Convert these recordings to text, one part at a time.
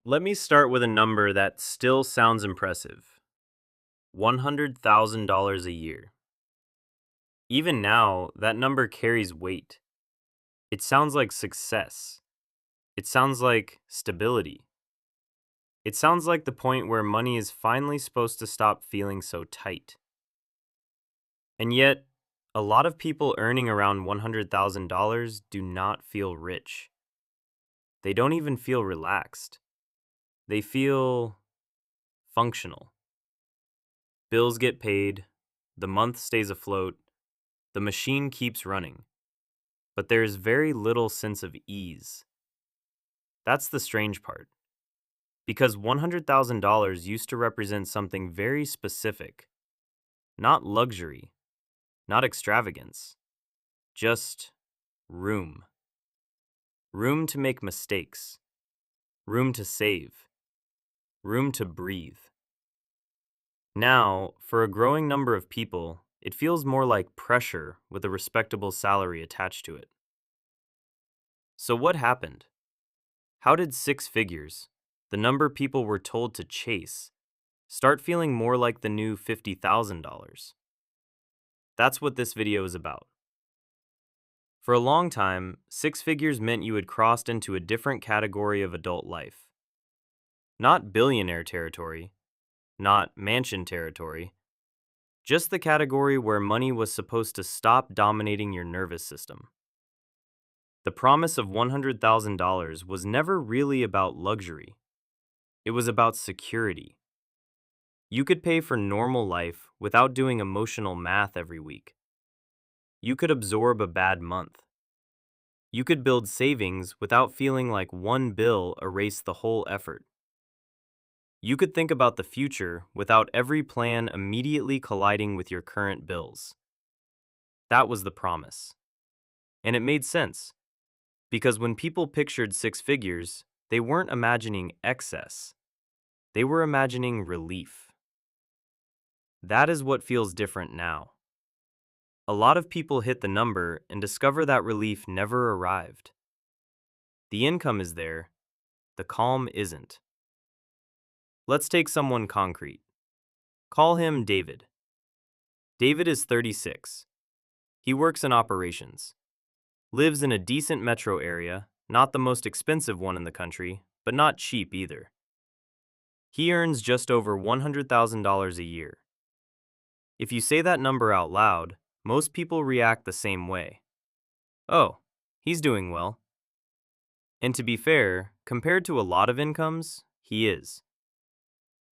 Let me start with a number that still sounds impressive. $100,000 a year. Even now, that number carries weight. It sounds like success. It sounds like stability. It sounds like the point where money is finally supposed to stop feeling so tight. And yet, a lot of people earning around $100,000 do not feel rich. They don't even feel relaxed. They feel functional. Bills get paid, the month stays afloat, the machine keeps running, but there is very little sense of ease. That's the strange part. Because $100,000 used to represent something very specific, not luxury, not extravagance, just room. Room to make mistakes, room to save, room to breathe. Now, for a growing number of people, it feels more like pressure with a respectable salary attached to it. So, what happened? How did six figures, the number people were told to chase, start feeling more like the new $50,000? That's what this video is about. For a long time, six figures meant you had crossed into a different category of adult life. Not billionaire territory, not mansion territory, just the category where money was supposed to stop dominating your nervous system. The promise of $100,000 was never really about luxury. It was about security. You could pay for normal life without doing emotional math every week. You could absorb a bad month. You could build savings without feeling like one bill erased the whole effort. You could think about the future without every plan immediately colliding with your current bills. That was the promise. And it made sense, because when people pictured six figures, they weren't imagining excess. They were imagining relief. That is what feels different now. A lot of people hit the number and discover that relief never arrived. The income is there, the calm isn't. Let's take someone concrete. Call him David. David is 36. He works in operations, lives in a decent metro area, not the most expensive one in the country, but not cheap either. He earns just over $100,000 a year. If you say that number out loud, most people react the same way. Oh, he's doing well. And to be fair, compared to a lot of incomes, he is.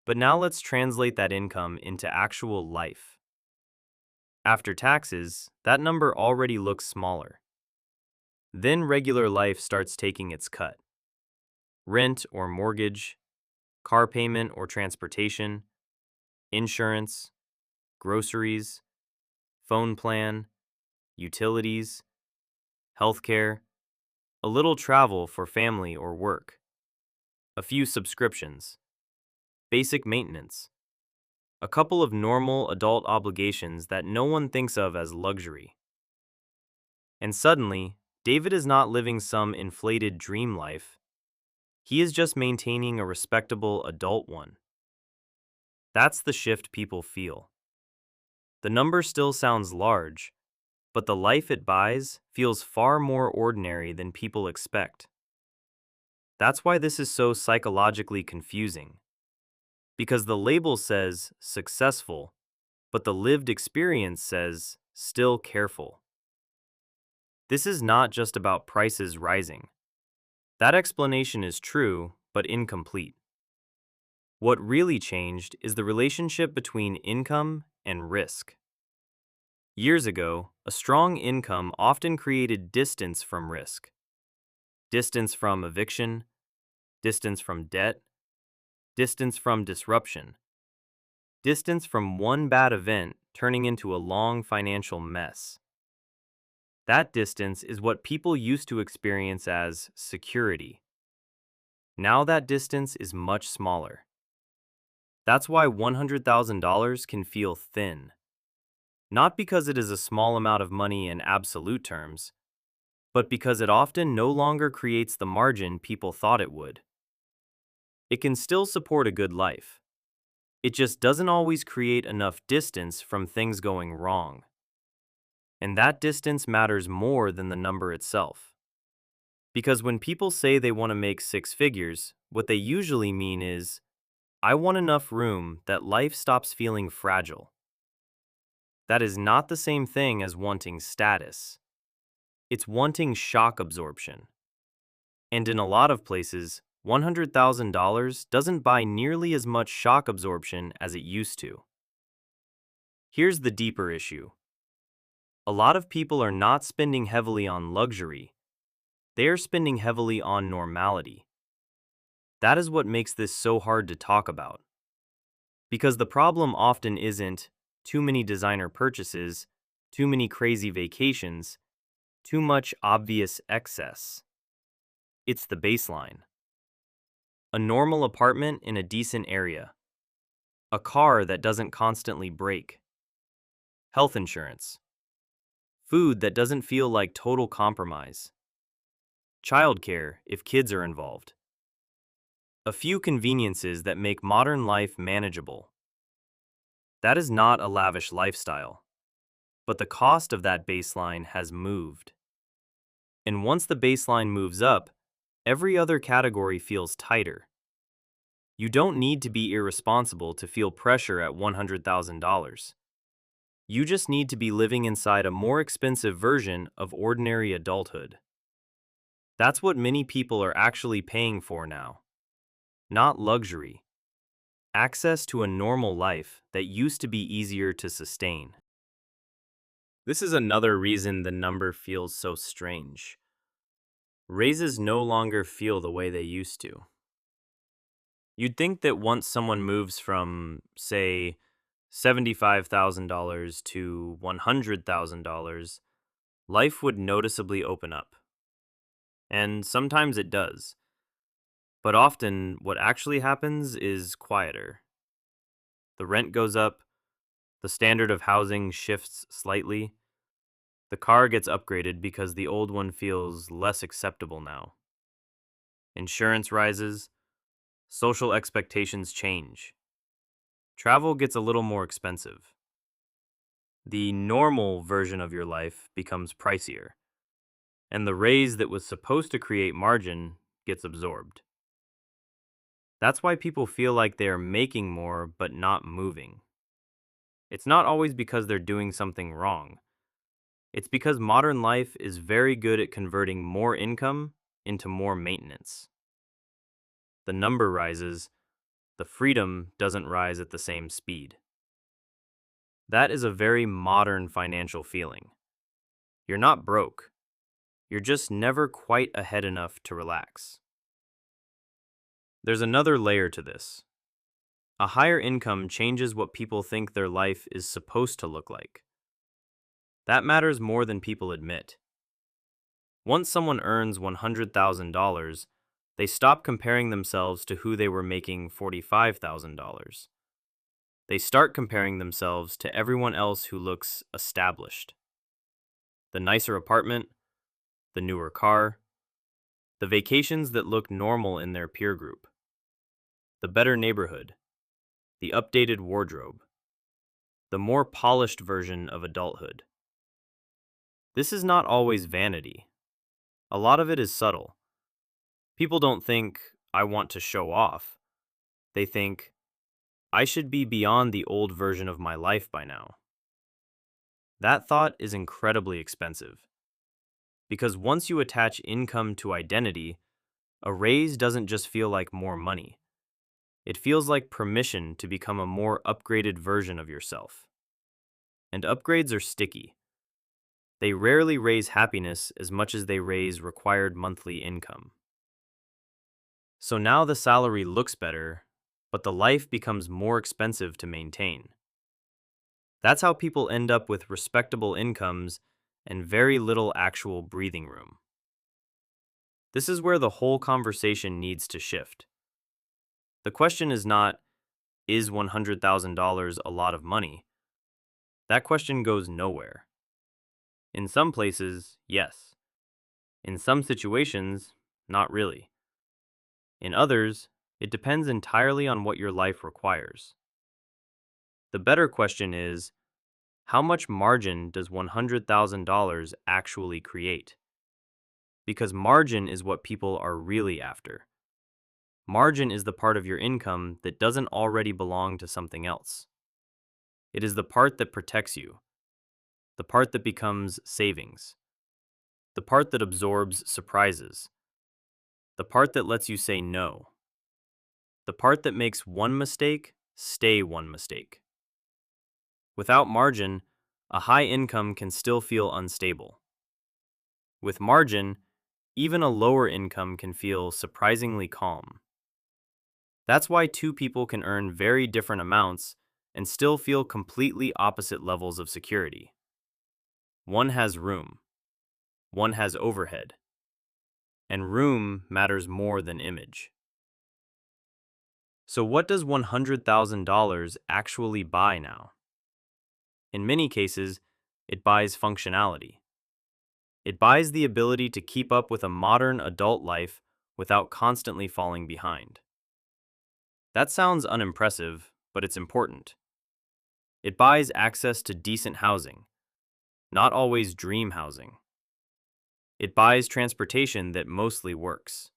But now let's translate that income into actual life. After taxes, that number already looks smaller. Then regular life starts taking its cut. Rent or mortgage, car payment or transportation, insurance, groceries, phone plan, utilities, healthcare, a little travel for family or work, a few subscriptions, basic maintenance, a couple of normal adult obligations that no one thinks of as luxury. And suddenly, David is not living some inflated dream life. He is just maintaining a respectable adult one. That's the shift people feel. The number still sounds large, but the life it buys feels far more ordinary than people expect. That's why this is so psychologically confusing. Because the label says successful, but the lived experience says still careful. This is not just about prices rising. That explanation is true, but incomplete. What really changed is the relationship between income and risk. Years ago, a strong income often created distance from risk. Distance from eviction, distance from debt, distance from disruption, distance from one bad event turning into a long financial mess. That distance is what people used to experience as security. Now that distance is much smaller. That's why $100,000 can feel thin. Not because it is a small amount of money in absolute terms, but because it often no longer creates the margin people thought it would. It can still support a good life. It just doesn't always create enough distance from things going wrong. And that distance matters more than the number itself. Because when people say they want to make six figures, what they usually mean is, I want enough room that life stops feeling fragile. That is not the same thing as wanting status. It's wanting shock absorption. And in a lot of places, $100,000 doesn't buy nearly as much shock absorption as it used to. Here's the deeper issue. A lot of people are not spending heavily on luxury. They are spending heavily on normality. That is what makes this so hard to talk about. Because the problem often isn't too many designer purchases, too many crazy vacations, too much obvious excess. It's the baseline. A normal apartment in a decent area. A car that doesn't constantly break. Health insurance. Food that doesn't feel like total compromise. Childcare if kids are involved. A few conveniences that make modern life manageable. That is not a lavish lifestyle. But the cost of that baseline has moved. And once the baseline moves up, every other category feels tighter. You don't need to be irresponsible to feel pressure at $100,000. You just need to be living inside a more expensive version of ordinary adulthood. That's what many people are actually paying for now. Not luxury. Access to a normal life that used to be easier to sustain. This is another reason the number feels so strange. Raises no longer feel the way they used to. You'd think that once someone moves from, say, $75,000 to $100,000, life would noticeably open up. And sometimes it does. But often, what actually happens is quieter. The rent goes up, the standard of housing shifts slightly, the car gets upgraded because the old one feels less acceptable now. Insurance rises, social expectations change. Travel gets a little more expensive. The normal version of your life becomes pricier, and the raise that was supposed to create margin gets absorbed. That's why people feel like they are making more but not moving. It's not always because they're doing something wrong. It's because modern life is very good at converting more income into more maintenance. The number rises, the freedom doesn't rise at the same speed. That is a very modern financial feeling. You're not broke. You're just never quite ahead enough to relax. There's another layer to this. A higher income changes what people think their life is supposed to look like. That matters more than people admit. Once someone earns $100,000, they stop comparing themselves to who they were making $45,000. They start comparing themselves to everyone else who looks established. The nicer apartment, the newer car, the vacations that look normal in their peer group, the better neighborhood, the updated wardrobe, the more polished version of adulthood. This is not always vanity. A lot of it is subtle. People don't think, I want to show off. They think, I should be beyond the old version of my life by now. That thought is incredibly expensive. Because once you attach income to identity, a raise doesn't just feel like more money. It feels like permission to become a more upgraded version of yourself. And upgrades are sticky. They rarely raise happiness as much as they raise required monthly income. So now the salary looks better, but the life becomes more expensive to maintain. That's how people end up with respectable incomes and very little actual breathing room. This is where the whole conversation needs to shift. The question is not, is $100,000 a lot of money? That question goes nowhere. In some places, yes. In some situations, not really. In others, It depends entirely on what your life requires. The better question is, how much margin does $100,000 actually create? Because margin is what people are really after. Margin is the part of your income that doesn't already belong to something else. It is the part that protects you, the part that becomes savings, the part that absorbs surprises, the part that lets you say no, the part that makes one mistake stay one mistake. Without margin, a high income can still feel unstable. With margin, even a lower income can feel surprisingly calm. That's why two people can earn very different amounts and still feel completely opposite levels of security. One has room, one has overhead, and room matters more than image. So, what does $100,000 actually buy now? In many cases, it buys functionality. It buys the ability to keep up with a modern adult life without constantly falling behind. That sounds unimpressive, but it's important. It buys access to decent housing, not always dream housing. It buys transportation that mostly works.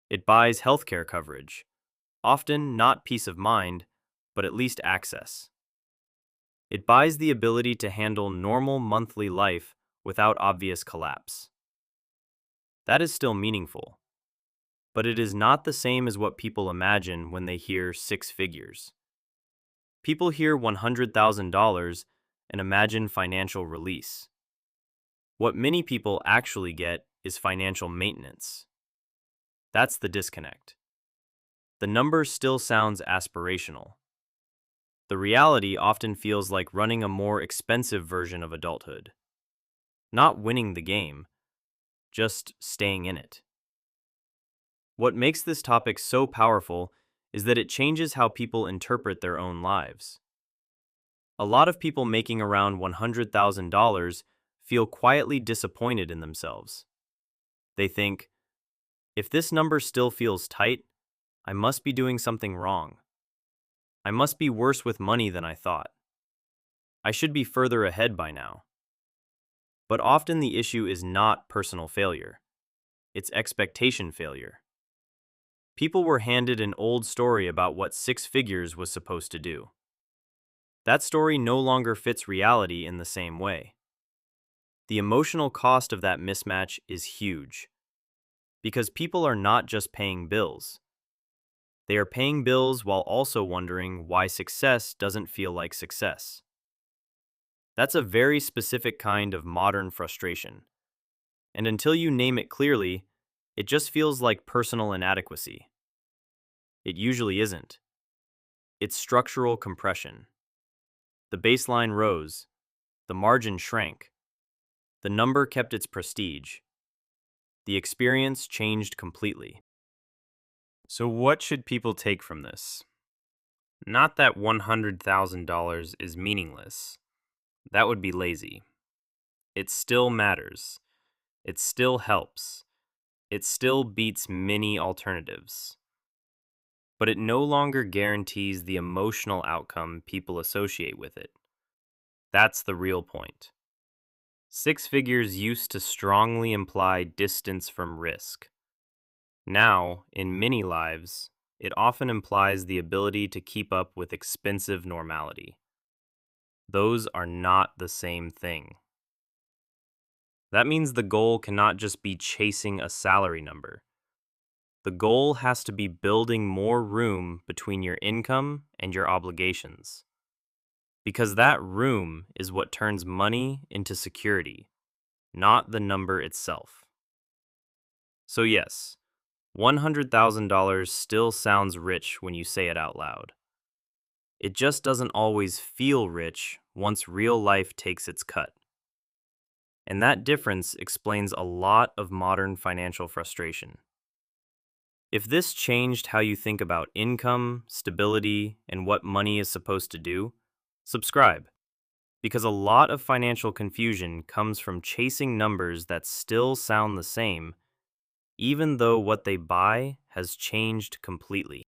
It buys healthcare coverage, often not peace of mind, but at least access. It buys the ability to handle normal monthly life without obvious collapse. That is still meaningful, but it is not the same as what people imagine when they hear six figures. People hear $100,000 and imagine financial release. What many people actually get is financial maintenance. That's the disconnect. The number still sounds aspirational. The reality often feels like running a more expensive version of adulthood. Not winning the game, just staying in it. What makes this topic so powerful is that it changes how people interpret their own lives. A lot of people making around $100,000 feel quietly disappointed in themselves. They think, if this number still feels tight, I must be doing something wrong. I must be worse with money than I thought. I should be further ahead by now. But often the issue is not personal failure, it's expectation failure. People were handed an old story about what six figures was supposed to do. That story no longer fits reality in the same way. The emotional cost of that mismatch is huge. Because people are not just paying bills. They are paying bills while also wondering why success doesn't feel like success. That's a very specific kind of modern frustration. And until you name it clearly, it just feels like personal inadequacy. It usually isn't. It's structural compression. The baseline rose, the margin shrank, the number kept its prestige. The experience changed completely. So, what should people take from this? Not that $100,000 is meaningless. That would be lazy. It still matters. It still helps. It still beats many alternatives. But it no longer guarantees the emotional outcome people associate with it. That's the real point. Six figures used to strongly imply distance from risk. Now, in many lives, it often implies the ability to keep up with expensive normality. Those are not the same thing. That means the goal cannot just be chasing a salary number. The goal has to be building more room between your income and your obligations. Because that room is what turns money into security, not the number itself. So, yes, $100,000 still sounds rich when you say it out loud. It just doesn't always feel rich once real life takes its cut. And that difference explains a lot of modern financial frustration. If this changed how you think about income, stability, and what money is supposed to do, subscribe. Because a lot of financial confusion comes from chasing numbers that still sound the same, even though what they buy has changed completely.